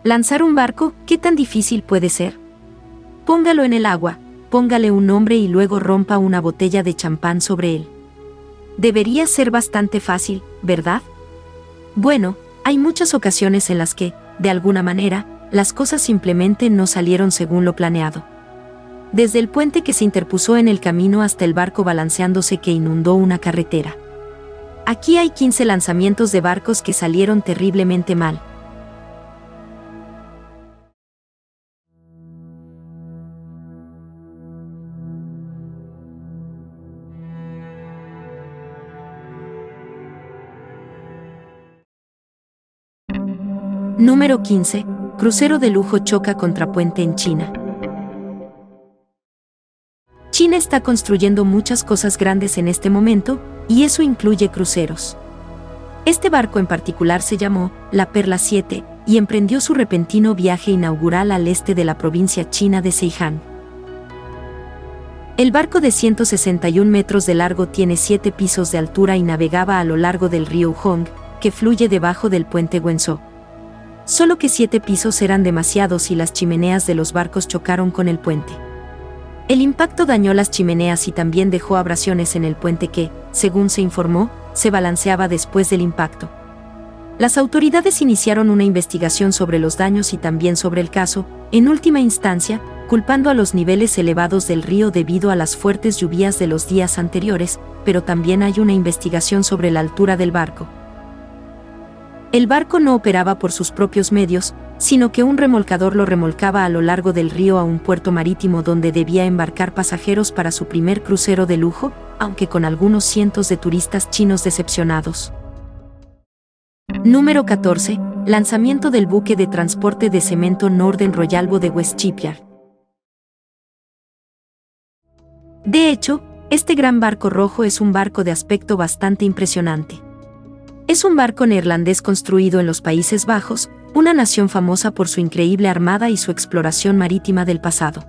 ¿Lanzar un barco? ¿Qué tan difícil puede ser? Póngalo en el agua, póngale un nombre y luego rompa una botella de champán sobre él. Debería ser bastante fácil, ¿verdad? Bueno, hay muchas ocasiones en las que, de alguna manera, las cosas simplemente no salieron según lo planeado. Desde el puente que se interpuso en el camino hasta el barco balanceándose que inundó una carretera. Aquí hay 15 lanzamientos de barcos que salieron terriblemente mal. Número 15. Crucero de lujo choca contra puente en China. China está construyendo muchas cosas grandes en este momento, y eso incluye cruceros. Este barco en particular se llamó La Perla 7 y emprendió su repentino viaje inaugural al este de la provincia china de Zhejiang. El barco de 161 metros de largo tiene 7 pisos de altura y navegaba a lo largo del río Hong, que fluye debajo del puente Wenzhou. Solo que 7 pisos eran demasiados y las chimeneas de los barcos chocaron con el puente. El impacto dañó las chimeneas y también dejó abrasiones en el puente que, según se informó, se balanceaba después del impacto. Las autoridades iniciaron una investigación sobre los daños y también sobre el caso, en última instancia, culpando a los niveles elevados del río debido a las fuertes lluvias de los días anteriores, pero también hay una investigación sobre la altura del barco. El barco no operaba por sus propios medios, sino que un remolcador lo remolcaba a lo largo del río a un puerto marítimo donde debía embarcar pasajeros para su primer crucero de lujo, aunque con algunos cientos de turistas chinos decepcionados. Número 14. Lanzamiento del buque de transporte de cemento Northern Royal Boat de West Shipyard. De hecho, este gran barco rojo es un barco de aspecto bastante impresionante. Es un barco neerlandés construido en los Países Bajos, una nación famosa por su increíble armada y su exploración marítima del pasado.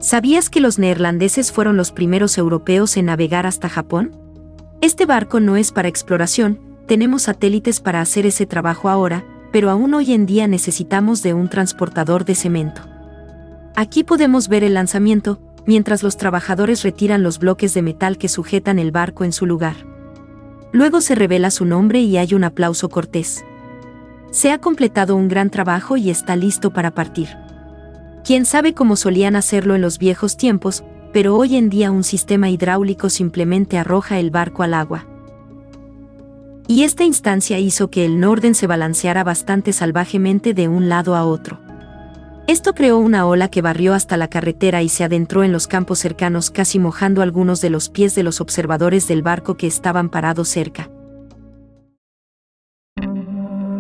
¿Sabías que los neerlandeses fueron los primeros europeos en navegar hasta Japón? Este barco no es para exploración, tenemos satélites para hacer ese trabajo ahora, pero aún hoy en día necesitamos de un transportador de cemento. Aquí podemos ver el lanzamiento, mientras los trabajadores retiran los bloques de metal que sujetan el barco en su lugar. Luego se revela su nombre y hay un aplauso cortés. Se ha completado un gran trabajo y está listo para partir. Quién sabe cómo solían hacerlo en los viejos tiempos, pero hoy en día un sistema hidráulico simplemente arroja el barco al agua. Y esta instancia hizo que el Norden se balanceara bastante salvajemente de un lado a otro. Esto creó una ola que barrió hasta la carretera y se adentró en los campos cercanos casi mojando algunos de los pies de los observadores del barco que estaban parados cerca.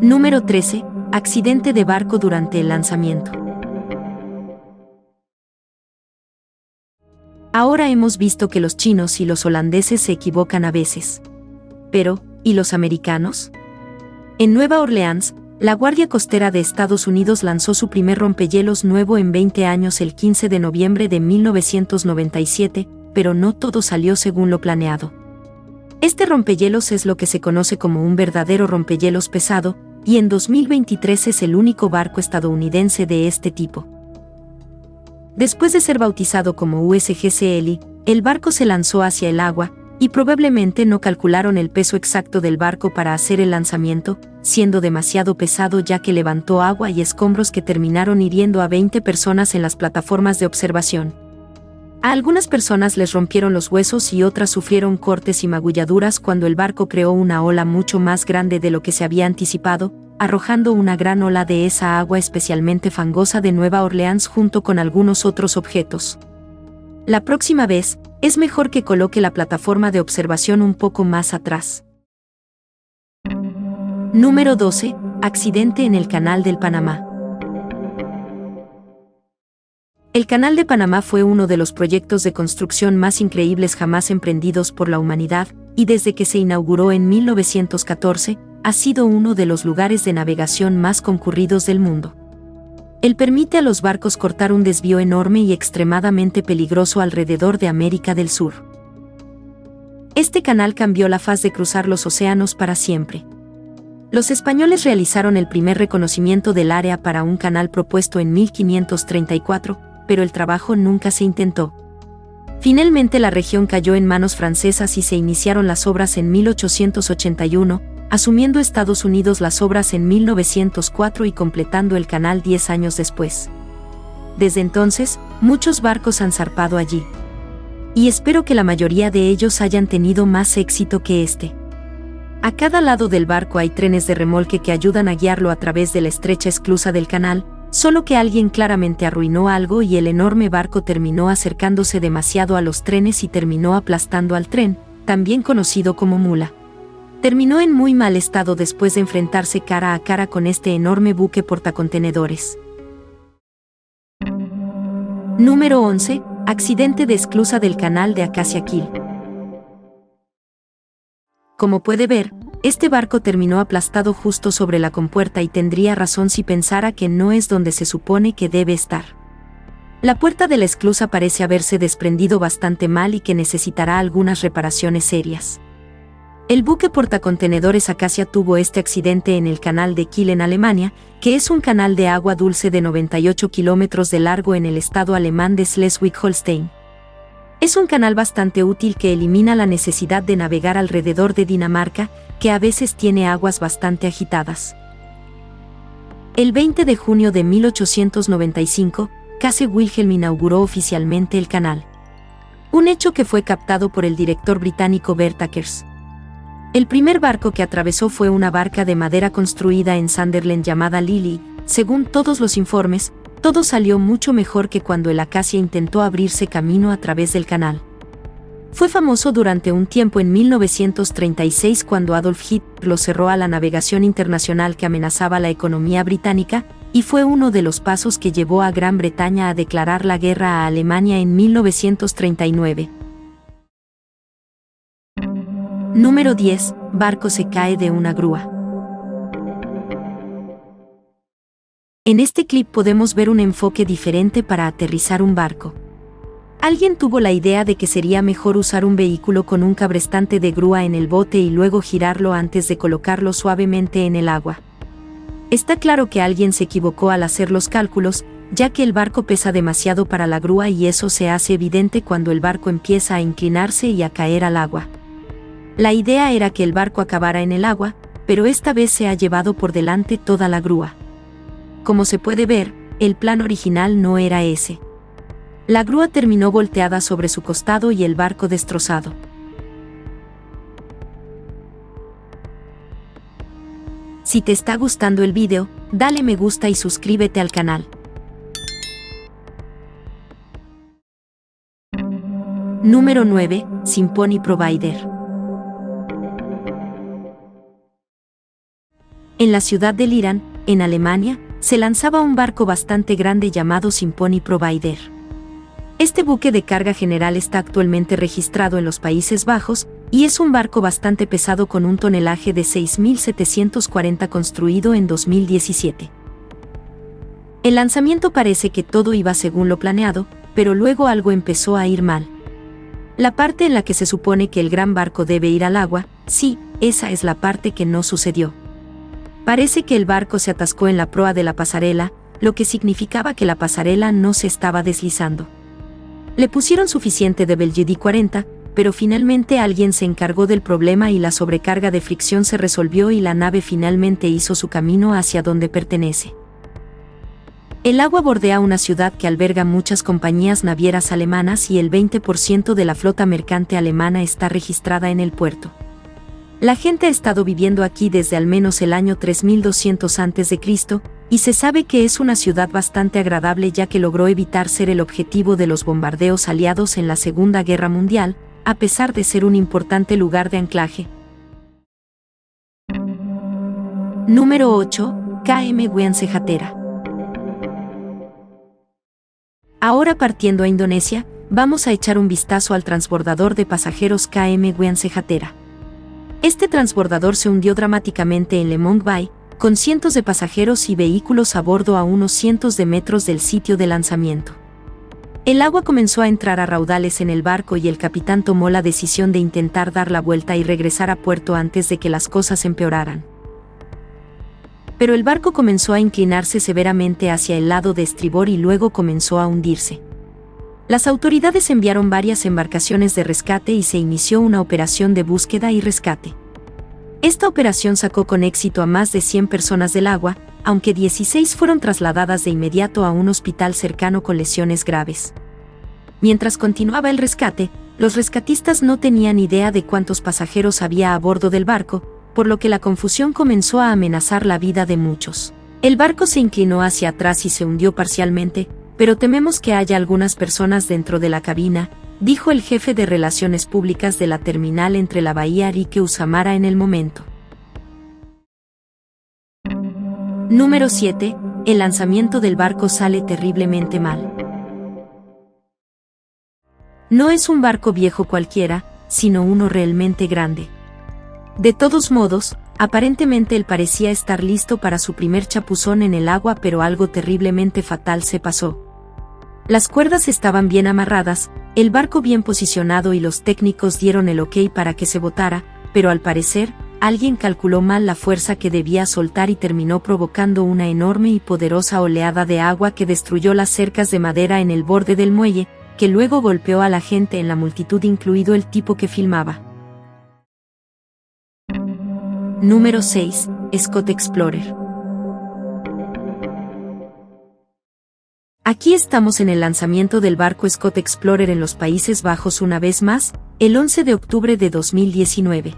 Número 13. Accidente de barco durante el lanzamiento. Ahora hemos visto que los chinos y los holandeses se equivocan a veces. Pero, ¿y los americanos? En Nueva Orleans, la Guardia Costera de Estados Unidos lanzó su primer rompehielos nuevo en 20 años el 15 de noviembre de 1997, pero no todo salió según lo planeado. Este rompehielos es lo que se conoce como un verdadero rompehielos pesado, y en 2023 es el único barco estadounidense de este tipo. Después de ser bautizado como USG Seeley, el barco se lanzó hacia el agua, y probablemente no calcularon el peso exacto del barco para hacer el lanzamiento, siendo demasiado pesado ya que levantó agua y escombros que terminaron hiriendo a 20 personas en las plataformas de observación. A algunas personas les rompieron los huesos y otras sufrieron cortes y magulladuras cuando el barco creó una ola mucho más grande de lo que se había anticipado, arrojando una gran ola de esa agua especialmente fangosa de Nueva Orleans junto con algunos otros objetos. La próxima vez, es mejor que coloque la plataforma de observación un poco más atrás. Número 12. Accidente en el Canal del Panamá. El Canal de Panamá fue uno de los proyectos de construcción más increíbles jamás emprendidos por la humanidad, y desde que se inauguró en 1914, ha sido uno de los lugares de navegación más concurridos del mundo. Él permite a los barcos cortar un desvío enorme y extremadamente peligroso alrededor de América del Sur. Este canal cambió la faz de cruzar los océanos para siempre. Los españoles realizaron el primer reconocimiento del área para un canal propuesto en 1534, pero el trabajo nunca se intentó. Finalmente la región cayó en manos francesas y se iniciaron las obras en 1881, asumiendo Estados Unidos las obras en 1904 y completando el canal 10 años después. Desde entonces, muchos barcos han zarpado allí. Y espero que la mayoría de ellos hayan tenido más éxito que este. A cada lado del barco hay trenes de remolque que ayudan a guiarlo a través de la estrecha esclusa del canal, solo que alguien claramente arruinó algo y el enorme barco terminó acercándose demasiado a los trenes y terminó aplastando al tren, también conocido como mula. Terminó en muy mal estado después de enfrentarse cara a cara con este enorme buque portacontenedores. Número 11. Accidente de esclusa del canal de Acacia Keel. Como puede ver, este barco terminó aplastado justo sobre la compuerta y tendría razón si pensara que no es donde se supone que debe estar. La puerta de la esclusa parece haberse desprendido bastante mal y que necesitará algunas reparaciones serias. El buque portacontenedores Acacia tuvo este accidente en el canal de Kiel en Alemania, que es un canal de agua dulce de 98 kilómetros de largo en el estado alemán de Schleswig-Holstein. Es un canal bastante útil que elimina la necesidad de navegar alrededor de Dinamarca, que a veces tiene aguas bastante agitadas. El 20 de junio de 1895, Kaiser Wilhelm inauguró oficialmente el canal. Un hecho que fue captado por el director británico Bert Akers. El primer barco que atravesó fue una barca de madera construida en Sunderland llamada Lily. Según todos los informes, todo salió mucho mejor que cuando el Acacia intentó abrirse camino a través del canal. Fue famoso durante un tiempo en 1936 cuando Adolf Hitler lo cerró a la navegación internacional que amenazaba la economía británica, y fue uno de los pasos que llevó a Gran Bretaña a declarar la guerra a Alemania en 1939. Número 10. Barco se cae de una grúa. En este clip podemos ver un enfoque diferente para aterrizar un barco. Alguien tuvo la idea de que sería mejor usar un vehículo con un cabrestante de grúa en el bote y luego girarlo antes de colocarlo suavemente en el agua. Está claro que alguien se equivocó al hacer los cálculos, ya que el barco pesa demasiado para la grúa y eso se hace evidente cuando el barco empieza a inclinarse y a caer al agua. La idea era que el barco acabara en el agua, pero esta vez se ha llevado por delante toda la grúa. Como se puede ver, el plan original no era ese. La grúa terminó volteada sobre su costado y el barco destrozado. Si te está gustando el video, dale me gusta y suscríbete al canal. Número 9. Symphony Provider. En la ciudad de Liran, en Alemania, se lanzaba un barco bastante grande llamado Symphony Provider. Este buque de carga general está actualmente registrado en los Países Bajos, y es un barco bastante pesado con un tonelaje de 6.740 construido en 2017. El lanzamiento parece que todo iba según lo planeado, pero luego algo empezó a ir mal. La parte en la que se supone que el gran barco debe ir al agua, sí, esa es la parte que no sucedió. Parece que el barco se atascó en la proa de la pasarela, lo que significaba que la pasarela no se estaba deslizando. Le pusieron suficiente de WD 40, pero finalmente alguien se encargó del problema y la sobrecarga de fricción se resolvió y la nave finalmente hizo su camino hacia donde pertenece. El agua bordea una ciudad que alberga muchas compañías navieras alemanas y el 20% de la flota mercante alemana está registrada en el puerto. La gente ha estado viviendo aquí desde al menos el año 3200 a.C., y se sabe que es una ciudad bastante agradable ya que logró evitar ser el objetivo de los bombardeos aliados en la Segunda Guerra Mundial, a pesar de ser un importante lugar de anclaje. Número 8. KM Guance Hatera. Ahora partiendo a Indonesia, vamos a echar un vistazo al transbordador de pasajeros KM Guance Hatera. Este transbordador se hundió dramáticamente en Lemong Bay, con cientos de pasajeros y vehículos a bordo a unos cientos de metros del sitio de lanzamiento. El agua comenzó a entrar a raudales en el barco y el capitán tomó la decisión de intentar dar la vuelta y regresar a puerto antes de que las cosas empeoraran. Pero el barco comenzó a inclinarse severamente hacia el lado de estribor y luego comenzó a hundirse. Las autoridades enviaron varias embarcaciones de rescate y se inició una operación de búsqueda y rescate. Esta operación sacó con éxito a más de 100 personas del agua, aunque 16 fueron trasladadas de inmediato a un hospital cercano con lesiones graves. Mientras continuaba el rescate, los rescatistas no tenían idea de cuántos pasajeros había a bordo del barco, por lo que la confusión comenzó a amenazar la vida de muchos. El barco se inclinó hacia atrás y se hundió parcialmente, pero tememos que haya algunas personas dentro de la cabina, dijo el jefe de Relaciones Públicas de la terminal entre la bahía Rike Usamara en el momento. Número 7. El lanzamiento del barco sale terriblemente mal. No es un barco viejo cualquiera, sino uno realmente grande. De todos modos, aparentemente él parecía estar listo para su primer chapuzón en el agua, pero algo terriblemente fatal se pasó. Las cuerdas estaban bien amarradas, el barco bien posicionado y los técnicos dieron el ok para que se botara, pero al parecer, alguien calculó mal la fuerza que debía soltar y terminó provocando una enorme y poderosa oleada de agua que destruyó las cercas de madera en el borde del muelle, que luego golpeó a la gente en la multitud, incluido el tipo que filmaba. Número 6. Scott Explorer. Aquí estamos en el lanzamiento del barco Scott Explorer en los Países Bajos una vez más, el 11 de octubre de 2019.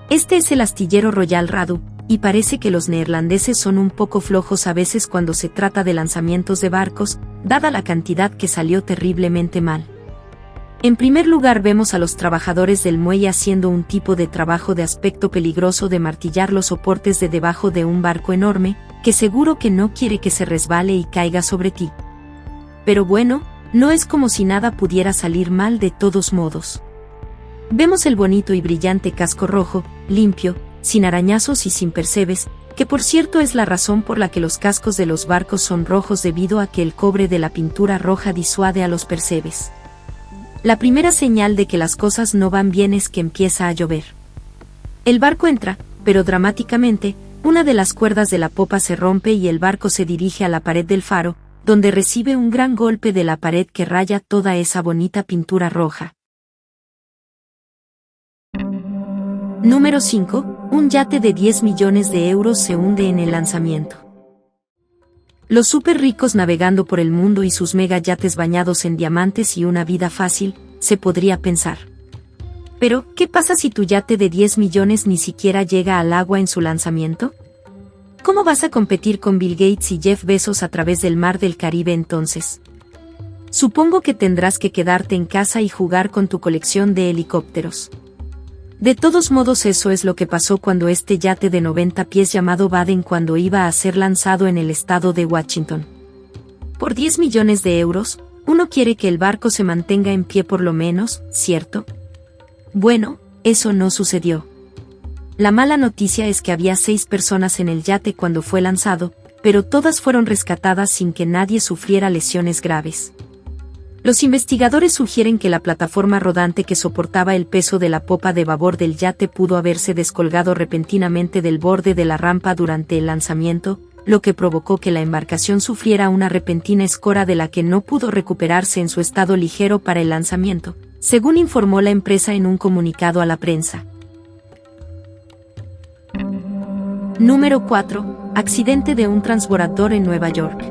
Este es el astillero Royal Radu, y parece que los neerlandeses son un poco flojos a veces cuando se trata de lanzamientos de barcos, dada la cantidad que salió terriblemente mal. En primer lugar vemos a los trabajadores del muelle haciendo un tipo de trabajo de aspecto peligroso de martillar los soportes de debajo de un barco enorme, que seguro que no quiere que se resbale y caiga sobre ti. Pero bueno, no es como si nada pudiera salir mal de todos modos. Vemos el bonito y brillante casco rojo, limpio, sin arañazos y sin percebes, que por cierto es la razón por la que los cascos de los barcos son rojos debido a que el cobre de la pintura roja disuade a los percebes. La primera señal de que las cosas no van bien es que empieza a llover. El barco entra, pero dramáticamente, una de las cuerdas de la popa se rompe y el barco se dirige a la pared del faro, donde recibe un gran golpe de la pared que raya toda esa bonita pintura roja. Número 5. Un yate de 10 millones de euros se hunde en el lanzamiento. Los súper ricos navegando por el mundo y sus mega yates bañados en diamantes y una vida fácil, se podría pensar. Pero, ¿qué pasa si tu yate de 10 millones ni siquiera llega al agua en su lanzamiento? ¿Cómo vas a competir con Bill Gates y Jeff Bezos a través del mar del Caribe entonces? Supongo que tendrás que quedarte en casa y jugar con tu colección de helicópteros. De todos modos, eso es lo que pasó cuando este yate de 90 pies llamado Baden cuando iba a ser lanzado en el estado de Washington. Por 10 millones de euros, uno quiere que el barco se mantenga en pie por lo menos, ¿cierto? Bueno, eso no sucedió. La mala noticia es que había 6 personas en el yate cuando fue lanzado, pero todas fueron rescatadas sin que nadie sufriera lesiones graves. Los investigadores sugieren que la plataforma rodante que soportaba el peso de la popa de babor del yate pudo haberse descolgado repentinamente del borde de la rampa durante el lanzamiento, lo que provocó que la embarcación sufriera una repentina escora de la que no pudo recuperarse en su estado ligero para el lanzamiento, según informó la empresa en un comunicado a la prensa. Número 4. Accidente de un transbordador en Nueva York.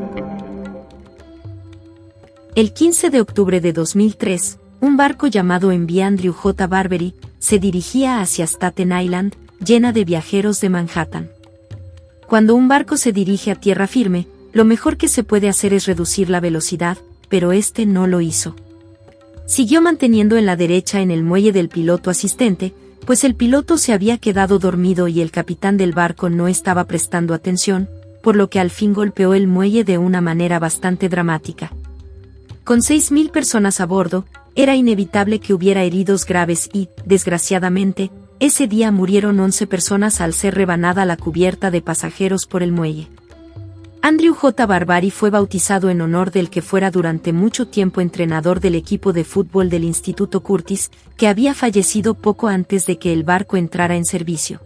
El 15 de octubre de 2003, un barco llamado MV Andrew J. Barbary se dirigía hacia Staten Island, llena de viajeros de Manhattan. Cuando un barco se dirige a tierra firme, lo mejor que se puede hacer es reducir la velocidad, pero este no lo hizo. Siguió manteniendo en la derecha en el muelle del piloto asistente, pues el piloto se había quedado dormido y el capitán del barco no estaba prestando atención, por lo que al fin golpeó el muelle de una manera bastante dramática. Con 6.000 personas a bordo, era inevitable que hubiera heridos graves y, desgraciadamente, ese día murieron 11 personas al ser rebanada la cubierta de pasajeros por el muelle. Andrew J. Barbary fue bautizado en honor del que fuera durante mucho tiempo entrenador del equipo de fútbol del Instituto Curtis, que había fallecido poco antes de que el barco entrara en servicio.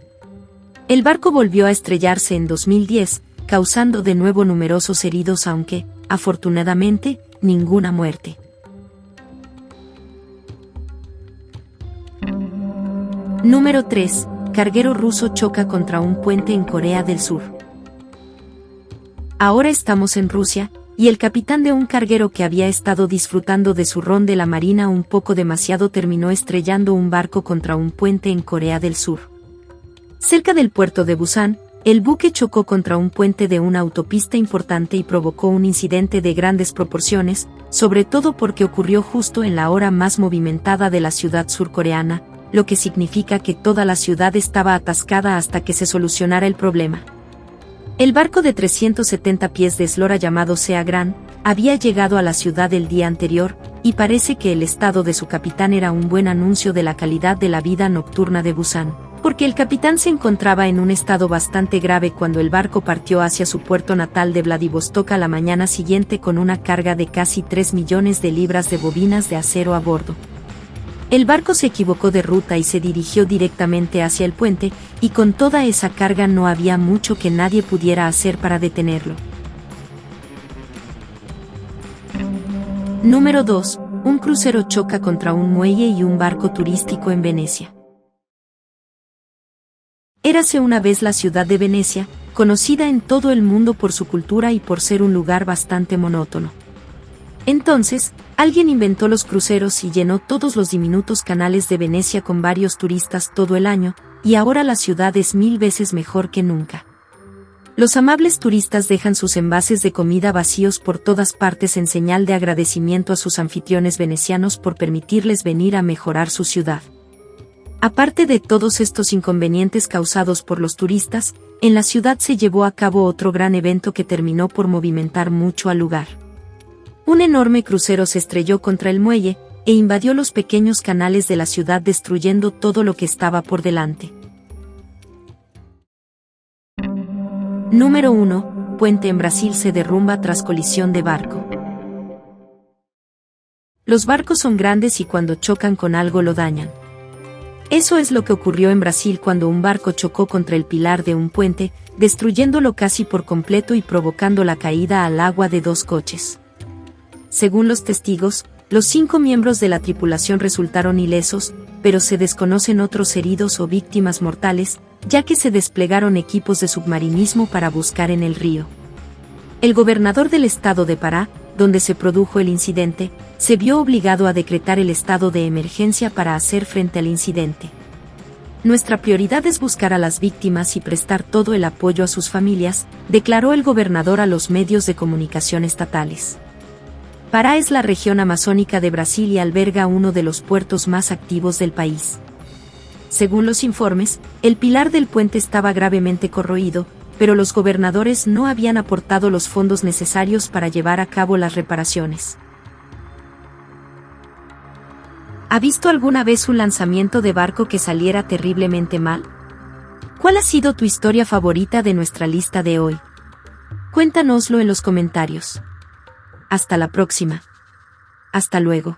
El barco volvió a estrellarse en 2010, causando de nuevo numerosos heridos aunque, afortunadamente, ninguna muerte. Número 3. Carguero ruso choca contra un puente en Corea del Sur. Ahora estamos en Rusia, y el capitán de un carguero que había estado disfrutando de su ron de la marina un poco demasiado terminó estrellando un barco contra un puente en Corea del Sur. Cerca del puerto de Busan, el buque chocó contra un puente de una autopista importante y provocó un incidente de grandes proporciones, sobre todo porque ocurrió justo en la hora más movimentada de la ciudad surcoreana, lo que significa que toda la ciudad estaba atascada hasta que se solucionara el problema. El barco de 370 pies de eslora llamado Sea Gran había llegado a la ciudad el día anterior, y parece que el estado de su capitán era un buen anuncio de la calidad de la vida nocturna de Busan, porque el capitán se encontraba en un estado bastante grave cuando el barco partió hacia su puerto natal de Vladivostok a la mañana siguiente con una carga de casi 3 millones de libras de bobinas de acero a bordo. El barco se equivocó de ruta y se dirigió directamente hacia el puente, y con toda esa carga no había mucho que nadie pudiera hacer para detenerlo. Número 2. Un crucero choca contra un muelle y un barco turístico en Venecia. Érase una vez la ciudad de Venecia, conocida en todo el mundo por su cultura y por ser un lugar bastante monótono. Entonces, alguien inventó los cruceros y llenó todos los diminutos canales de Venecia con varios turistas todo el año, y ahora la ciudad es 1000 veces mejor que nunca. Los amables turistas dejan sus envases de comida vacíos por todas partes en señal de agradecimiento a sus anfitriones venecianos por permitirles venir a mejorar su ciudad. Aparte de todos estos inconvenientes causados por los turistas, en la ciudad se llevó a cabo otro gran evento que terminó por movimentar mucho al lugar. Un enorme crucero se estrelló contra el muelle, e invadió los pequeños canales de la ciudad destruyendo todo lo que estaba por delante. Número 1. Puente en Brasil se derrumba tras colisión de barco. Los barcos son grandes y cuando chocan con algo lo dañan. Eso es lo que ocurrió en Brasil cuando un barco chocó contra el pilar de un puente, destruyéndolo casi por completo y provocando la caída al agua de 2 coches. Según los testigos, los 5 miembros de la tripulación resultaron ilesos, pero se desconocen otros heridos o víctimas mortales, ya que se desplegaron equipos de submarinismo para buscar en el río. El gobernador del estado de Pará, donde se produjo el incidente, se vio obligado a decretar el estado de emergencia para hacer frente al incidente. Nuestra prioridad es buscar a las víctimas y prestar todo el apoyo a sus familias, declaró el gobernador a los medios de comunicación estatales. Pará es la región amazónica de Brasil y alberga uno de los puertos más activos del país. Según los informes, el pilar del puente estaba gravemente corroído, pero los gobernadores no habían aportado los fondos necesarios para llevar a cabo las reparaciones. ¿Ha visto alguna vez un lanzamiento de barco que saliera terriblemente mal? ¿Cuál ha sido tu historia favorita de nuestra lista de hoy? Cuéntanoslo en los comentarios. Hasta la próxima. Hasta luego.